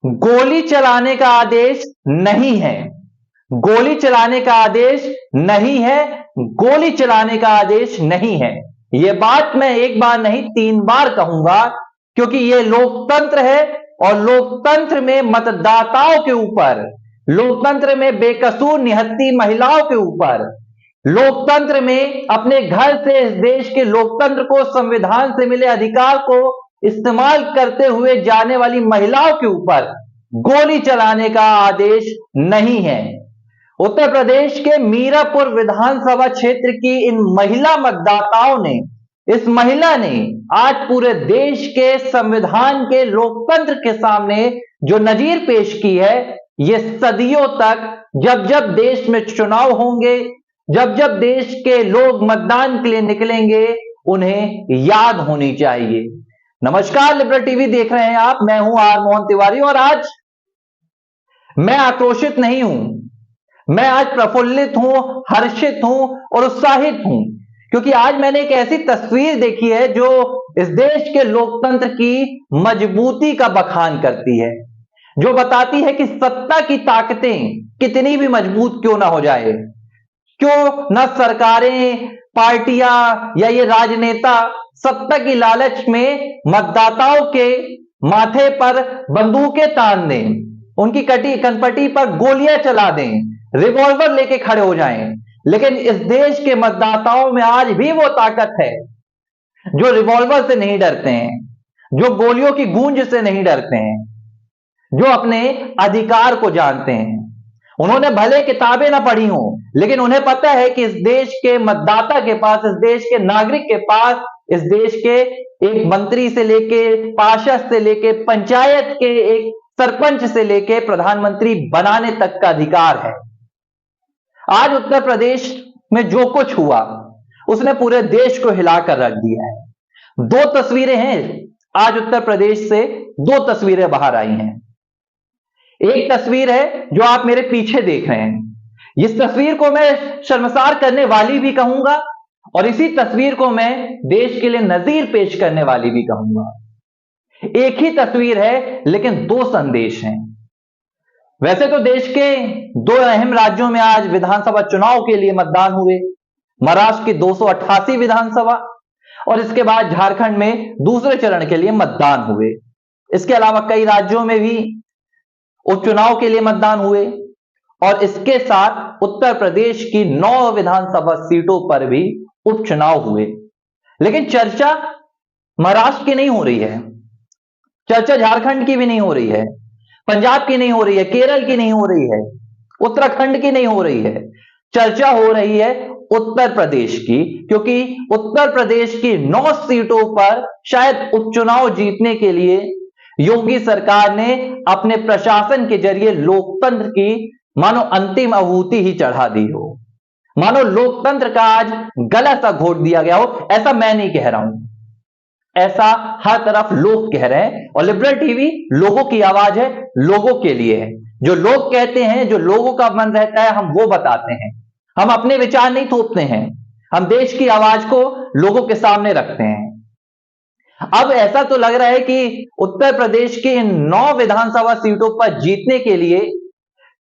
गोली चलाने का आदेश नहीं है। गोली चलाने का आदेश नहीं है। गोली चलाने का आदेश नहीं है। यह बात मैं एक बार नहीं 3 बार कहूंगा, क्योंकि यह लोकतंत्र है और लोकतंत्र में मतदाताओं के ऊपर, लोकतंत्र में बेकसूर निहत्थी महिलाओं के ऊपर, लोकतंत्र में अपने घर से इस देश के लोकतंत्र को, संविधान से मिले अधिकार को इस्तेमाल करते हुए जाने वाली महिलाओं के ऊपर गोली चलाने का आदेश नहीं है। उत्तर प्रदेश के मीरापुर विधानसभा क्षेत्र की इन महिला मतदाताओं ने, इस महिला ने आज पूरे देश के संविधान के, लोकतंत्र के सामने जो नजीर पेश की है, यह सदियों तक, जब जब देश में चुनाव होंगे, जब जब देश के लोग मतदान के लिए निकलेंगे, उन्हें याद होनी चाहिए। नमस्कार, लिबरल टीवी देख रहे हैं आप। मैं हूं आर मोहन तिवारी और आज मैं आक्रोशित नहीं हूं, मैं आज प्रफुल्लित हूं, हर्षित हूं और उत्साहित हूं, क्योंकि आज मैंने एक ऐसी तस्वीर देखी है जो इस देश के लोकतंत्र की मजबूती का बखान करती है, जो बताती है कि सत्ता की ताकतें कितनी भी मजबूत क्यों ना हो जाए, क्यों ना सरकारें, पार्टियां या ये राजनेता सत्ता की लालच में मतदाताओं के माथे पर बंदूकें तान दें, उनकी कनपटी पर गोलियां चला दें, रिवॉल्वर लेके खड़े हो जाएं, लेकिन इस देश के मतदाताओं में आज भी वो ताकत है जो रिवॉल्वर से नहीं डरते हैं, जो गोलियों की गूंज से नहीं डरते हैं, जो अपने अधिकार को जानते हैं। उन्होंने भले किताबें ना पढ़ी हो, लेकिन उन्हें पता है कि इस देश के मतदाता के पास, इस देश के नागरिक के पास, इस देश के एक मंत्री से लेके, पार्षद से लेके, पंचायत के एक सरपंच से लेके प्रधानमंत्री बनाने तक का अधिकार है। आज उत्तर प्रदेश में जो कुछ हुआ, उसने पूरे देश को हिलाकर रख दिया है। 2 तस्वीरें हैं आज उत्तर प्रदेश से, 2 तस्वीरें बाहर आई हैं। एक तस्वीर है जो आप मेरे पीछे देख रहे हैं। इस तस्वीर को मैं शर्मसार करने वाली भी कहूंगा और इसी तस्वीर को मैं देश के लिए नजीर पेश करने वाली भी कहूंगा। एक ही तस्वीर है, लेकिन 2 संदेश हैं। वैसे तो देश के 2 अहम राज्यों में आज विधानसभा चुनाव के लिए मतदान हुए। महाराष्ट्र की 288 विधानसभा और इसके बाद झारखंड में दूसरे चरण के लिए मतदान हुए। इसके अलावा कई राज्यों में भी उपचुनाव के लिए मतदान हुए और इसके साथ उत्तर प्रदेश की 9 विधानसभा सीटों पर भी उपचुनाव हुए। लेकिन चर्चा महाराष्ट्र की नहीं हो रही है, चर्चा झारखंड की भी नहीं हो रही है, पंजाब की नहीं हो रही है, केरल की नहीं हो रही है, उत्तराखंड की नहीं हो रही है। चर्चा हो रही है उत्तर प्रदेश की, क्योंकि उत्तर प्रदेश की 9 सीटों पर शायद उपचुनाव जीतने के लिए योगी सरकार ने अपने प्रशासन के जरिए लोकतंत्र की मानो अंतिम आहुति ही चढ़ा दी हो, मानो लोकतंत्र का आज गला सा घोट दिया गया हो। ऐसा मैं नहीं कह रहा हूं, ऐसा हर तरफ लोग कह रहे हैं और लिबरल टीवी लोगों की आवाज है, लोगों के लिए है। जो लोग कहते हैं, जो लोगों का मन रहता है, हम वो बताते हैं। हम अपने विचार नहीं थोपते हैं, हम देश की आवाज को लोगों के सामने रखते हैं। अब ऐसा तो लग रहा है कि उत्तर प्रदेश की इन 9 विधानसभा सीटों पर जीतने के लिए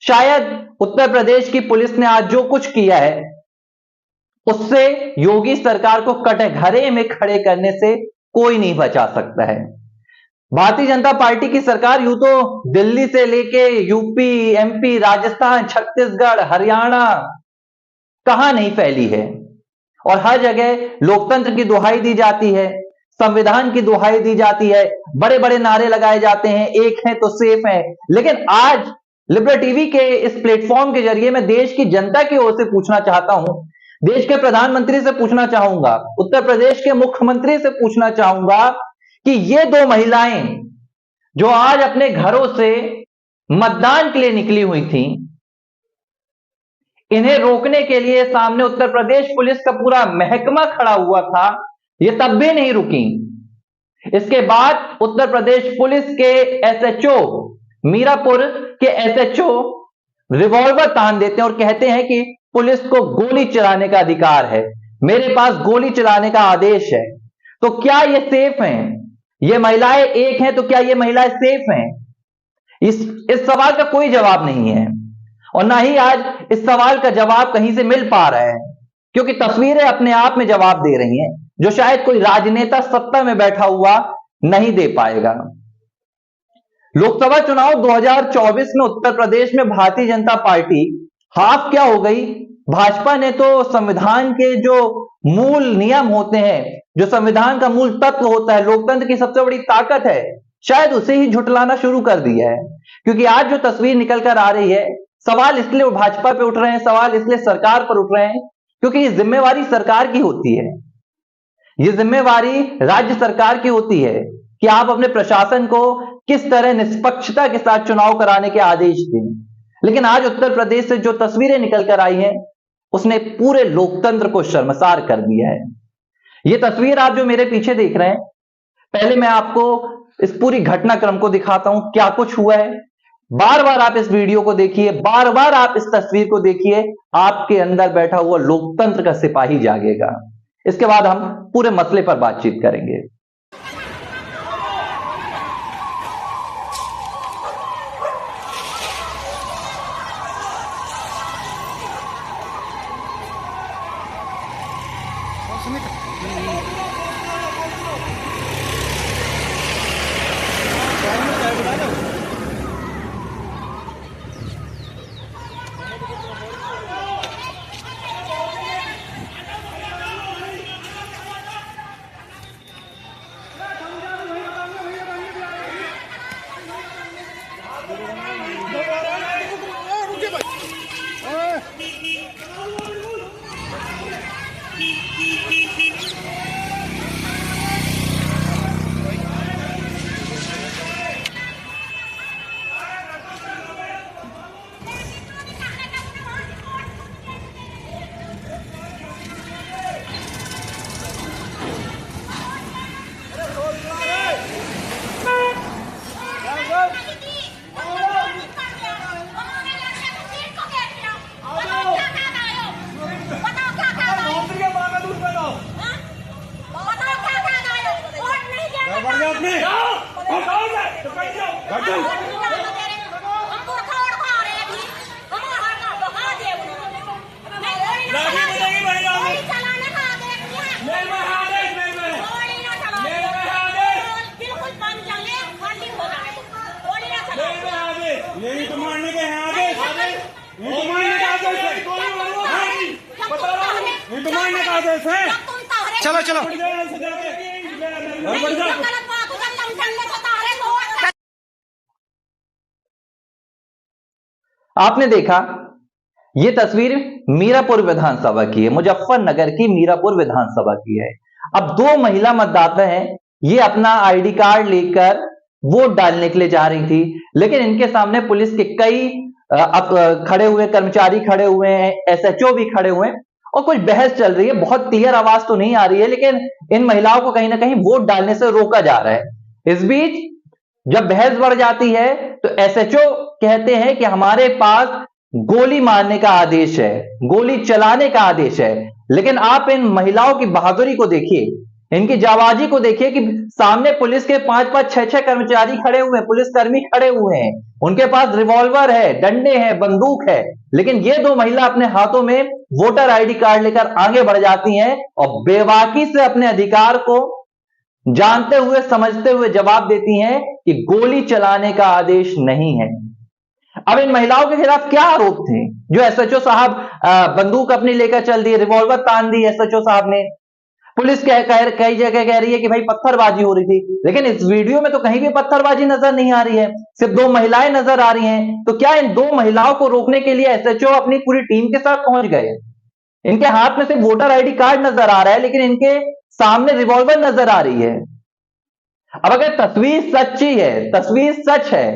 शायद उत्तर प्रदेश की पुलिस ने आज जो कुछ किया है, उससे योगी सरकार को कटघरे में खड़े करने से कोई नहीं बचा सकता है। भारतीय जनता पार्टी की सरकार यूं तो दिल्ली से लेके यूपी, एमपी, राजस्थान, छत्तीसगढ़, हरियाणा कहां नहीं फैली है और हर जगह लोकतंत्र की दुहाई दी जाती है, संविधान की दुहाई दी जाती है, बड़े बड़े नारे लगाए जाते हैं, एक है तो सेफ है। लेकिन आज लिबरल टीवी के इस प्लेटफॉर्म के जरिए मैं देश की जनता की ओर से पूछना चाहता हूं, देश के प्रधानमंत्री से पूछना चाहूंगा, उत्तर प्रदेश के मुख्यमंत्री से पूछना चाहूंगा कि ये 2 महिलाएं जो आज अपने घरों से मतदान के लिए निकली हुई थी, इन्हें रोकने के लिए सामने उत्तर प्रदेश पुलिस का पूरा महकमा खड़ा हुआ था, ये तब भी नहीं रुकी। इसके बाद उत्तर प्रदेश पुलिस के एसएचओ, मीरापुर के एसएचओ रिवॉल्वर तान देते हैं और कहते हैं कि पुलिस को गोली चलाने का अधिकार है, मेरे पास गोली चलाने का आदेश है। तो क्या ये सेफ हैं? ये महिलाएं एक हैं तो क्या ये महिलाएं सेफ हैं? इस सवाल का कोई जवाब नहीं है और ना ही आज इस सवाल का जवाब कहीं से मिल पा रहा है, क्योंकि तस्वीरें अपने आप में जवाब दे रही हैं, जो शायद कोई राजनेता सत्ता में बैठा हुआ नहीं दे पाएगा। लोकसभा चुनाव 2024 में उत्तर प्रदेश में भारतीय जनता पार्टी हाफ क्या हो गई। भाजपा ने तो संविधान के जो मूल नियम होते हैं, जो संविधान का मूल तत्व होता है, लोकतंत्र की सबसे बड़ी ताकत है, शायद उसे ही झुटलाना शुरू कर दिया है। क्योंकि आज जो तस्वीर निकल कर आ रही है, सवाल इसलिए भाजपा पे उठ रहे हैं, सवाल इसलिए सरकार पर उठ रहे हैं, क्योंकि ये जिम्मेवारी सरकार की होती है, ये जिम्मेवारी राज्य सरकार की होती है कि आप अपने प्रशासन को किस तरह निष्पक्षता के साथ चुनाव कराने के आदेश दें। लेकिन आज उत्तर प्रदेश से जो तस्वीरें निकल कर आई हैं, उसने पूरे लोकतंत्र को शर्मसार कर दिया है। ये तस्वीर आप जो मेरे पीछे देख रहे हैं, पहले मैं आपको इस पूरी घटनाक्रम को दिखाता हूं, क्या कुछ हुआ है। बार बार आप इस वीडियो को देखिए, बार बार आप इस तस्वीर को देखिए, आपके अंदर बैठा हुआ लोकतंत्र का सिपाही जागेगा। इसके बाद हम पूरे मसले पर बातचीत करेंगे। यही तो मारने के हैं आदेश, यही तो मारने का आदेश है, यही तो मारने का आदेश है। चलो चलो आपने देखा, ये तस्वीर मीरापुर विधानसभा की है, मुजफ्फरनगर की मीरापुर विधानसभा की है। अब दो महिला मतदाता हैं, ये अपना आईडी कार्ड लेकर वोट डालने के लिए जा रही थी, लेकिन इनके सामने पुलिस के कई खड़े हुए कर्मचारी खड़े हुए हैं, एसएचओ भी खड़े हुए हैं और कुछ बहस चल रही है। बहुत क्लियर आवाज तो नहीं आ रही है, लेकिन इन महिलाओं को कहीं ना कहीं वोट डालने से रोका जा रहा है। इस बीच जब बहस बढ़ जाती है तो एसएचओ कहते हैं कि हमारे पास गोली मारने का आदेश है, गोली चलाने का आदेश है। लेकिन आप इन महिलाओं की बहादुरी को देखिए, इनकी जाबाजी को देखिए कि सामने पुलिस के 5-5, 6-6 कर्मचारी खड़े हुए हैं, पुलिसकर्मी खड़े हुए हैं, उनके पास रिवॉल्वर है, डंडे हैं, बंदूक है, लेकिन ये दो महिला अपने हाथों में वोटर आईडी कार्ड लेकर आगे बढ़ जाती हैं और बेबाकी से अपने अधिकार को जानते हुए समझते हुए जवाब देती हैं कि गोली चलाने का आदेश नहीं है। अब इन महिलाओं के खिलाफ क्या आरोप थे? जो एसएचओ साहब बंदूक अपनी लेकर चल दी, रिवॉल्वर तान दी एसएचओ साहब ने। पुलिस कई जगह कह रही है कि भाई पत्थरबाजी हो रही थी, लेकिन इस वीडियो में तो कहीं भी पत्थरबाजी नजर नहीं आ रही है, सिर्फ दो महिलाएं नजर आ रही हैं। तो क्या इन दो महिलाओं को रोकने के लिए एसएचओ अपनी पूरी टीम के साथ पहुंच गए? इनके हाथ में सिर्फ वोटर आईडी कार्ड नजर आ रहा है, लेकिन इनके सामने रिवॉल्वर नजर आ रही है। अब अगर तस्वीर सच्ची है, तस्वीर सच है,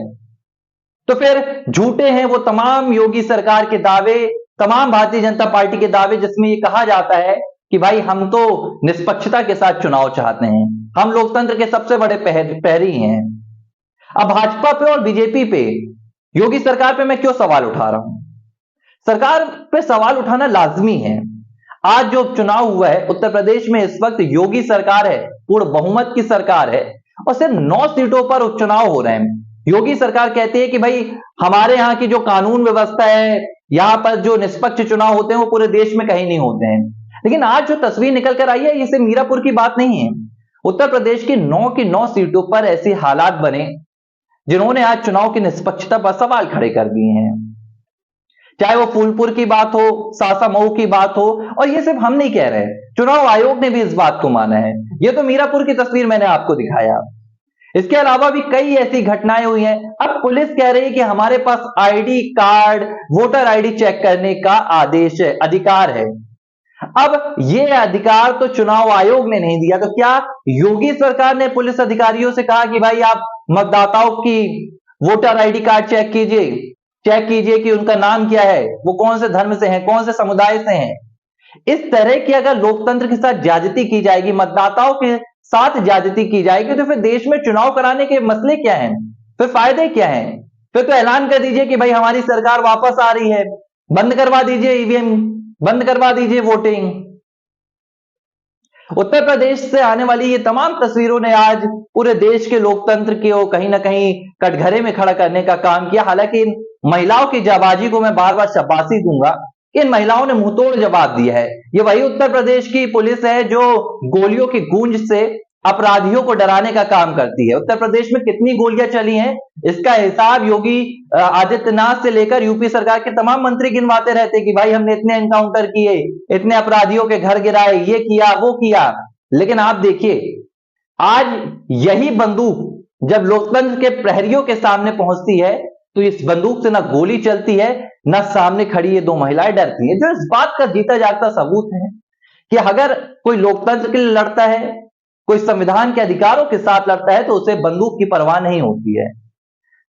तो फिर झूठे हैं वो तमाम योगी सरकार के दावे, तमाम भारतीय जनता पार्टी के दावे जिसमें ये कहा जाता है कि भाई हम तो निष्पक्षता के साथ चुनाव चाहते हैं, हम लोकतंत्र के सबसे बड़े प्रहरी हैं। अब भाजपा पे और बीजेपी पे, योगी सरकार पे मैं क्यों सवाल उठा रहा हूं? सरकार पे सवाल उठाना लाजमी है। आज जो चुनाव हुआ है उत्तर प्रदेश में, इस वक्त योगी सरकार है, पूर्ण बहुमत की सरकार है और सिर्फ 9 सीटों पर उपचुनाव हो रहे हैं। योगी सरकार कहती है कि भाई हमारे यहाँ की जो कानून व्यवस्था है, यहाँ पर जो निष्पक्ष चुनाव होते हैं वो पूरे देश में कहीं नहीं होते हैं। लेकिन आज जो तस्वीर निकल कर आई है, ये सिर्फ मीरापुर की बात नहीं है। उत्तर प्रदेश की 9 सीटों पर ऐसे हालात बने जिन्होंने आज चुनाव की निष्पक्षता पर सवाल खड़े कर दिए हैं। चाहे वो फूलपुर की बात हो, सासामऊ की बात हो, और ये सिर्फ हम नहीं कह रहे, चुनाव आयोग ने भी इस बात को माना है। ये तो मीरापुर की तस्वीर मैंने आपको दिखाया। इसके अलावा भी कई ऐसी घटनाएं हुई हैं। अब पुलिस कह रही है कि हमारे पास ID card, voter ID check करने का आदेश है, अधिकार है। अब ये अधिकार तो चुनाव आयोग ने नहीं दिया, तो क्या योगी सरकार ने पुलिस अधिकारियों से कहा कि भाई आप मतदाताओं की वोटर आईडी कार्ड चेक कीजिए कि उनका नाम क्या है, वो कौन से धर्म से हैं, कौन से समुदाय से हैं। इस तरह की अगर लोकतंत्र के साथ ज्यादती की जाएगी, मतदाताओं के साथ ज्यादती की जाएगी, तो फिर देश में चुनाव कराने के मसले क्या हैं, फिर फायदे क्या हैं? फिर तो ऐलान कर दीजिए कि भाई हमारी सरकार वापस आ रही है, बंद करवा दीजिए ईवीएम, बंद करवा दीजिए वोटिंग। उत्तर प्रदेश से आने वाली ये तमाम तस्वीरों ने आज पूरे देश के लोकतंत्र को कहीं ना कहीं कटघरे में खड़ा करने का काम किया। हालांकि इन महिलाओं की जाबाजी को मैं बार बार शाबाशी दूंगा, इन महिलाओं ने मुंहतोड़ जवाब दिया है। ये वही उत्तर प्रदेश की पुलिस है जो गोलियों की गूंज से अपराधियों को डराने का काम करती है। उत्तर प्रदेश में कितनी गोलियां चली हैं, इसका हिसाब योगी आदित्यनाथ से लेकर यूपी सरकार के तमाम मंत्री गिनवाते रहते कि भाई हमने इतने एनकाउंटर किए, इतने अपराधियों के घर गिराए, ये किया वो किया। लेकिन आप देखिए, आज यही बंदूक जब लोकतंत्र के प्रहरियों के सामने पहुंचती है तो इस बंदूक से ना गोली चलती है, ना सामने खड़ी ये 2 महिलाएं डरती हैं, जो इस बात का जीता जागता सबूत है कि अगर कोई लोकतंत्र के लिए लड़ता है, कोई संविधान के अधिकारों के साथ लड़ता है, तो उसे बंदूक की परवाह नहीं होती है।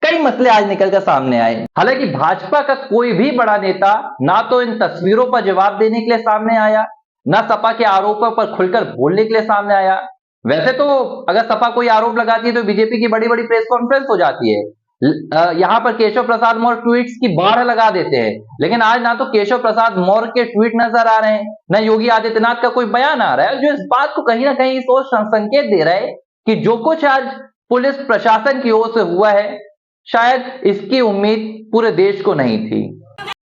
कई मसले आज निकलकर सामने आए। हालांकि भाजपा का कोई भी बड़ा नेता ना तो इन तस्वीरों पर जवाब देने के लिए सामने आया, ना सपा के आरोपों पर खुलकर बोलने के लिए सामने आया। वैसे तो अगर सपा कोई आरोप लगाती है तो बीजेपी की बड़ी बड़ी प्रेस कॉन्फ्रेंस हो जाती है, यहां पर केशव प्रसाद मौर्य ट्वीट्स की बाढ़ लगा देते हैं। लेकिन आज ना तो केशव प्रसाद मौर्य के ट्वीट नजर आ रहे हैं, ना योगी आदित्यनाथ का कोई बयान आ रहा है, जो इस बात को कहीं ना कहीं सोच संकेत दे रहा है कि जो कुछ आज पुलिस प्रशासन की ओर से हुआ है, शायद इसकी उम्मीद पूरे देश को नहीं थी।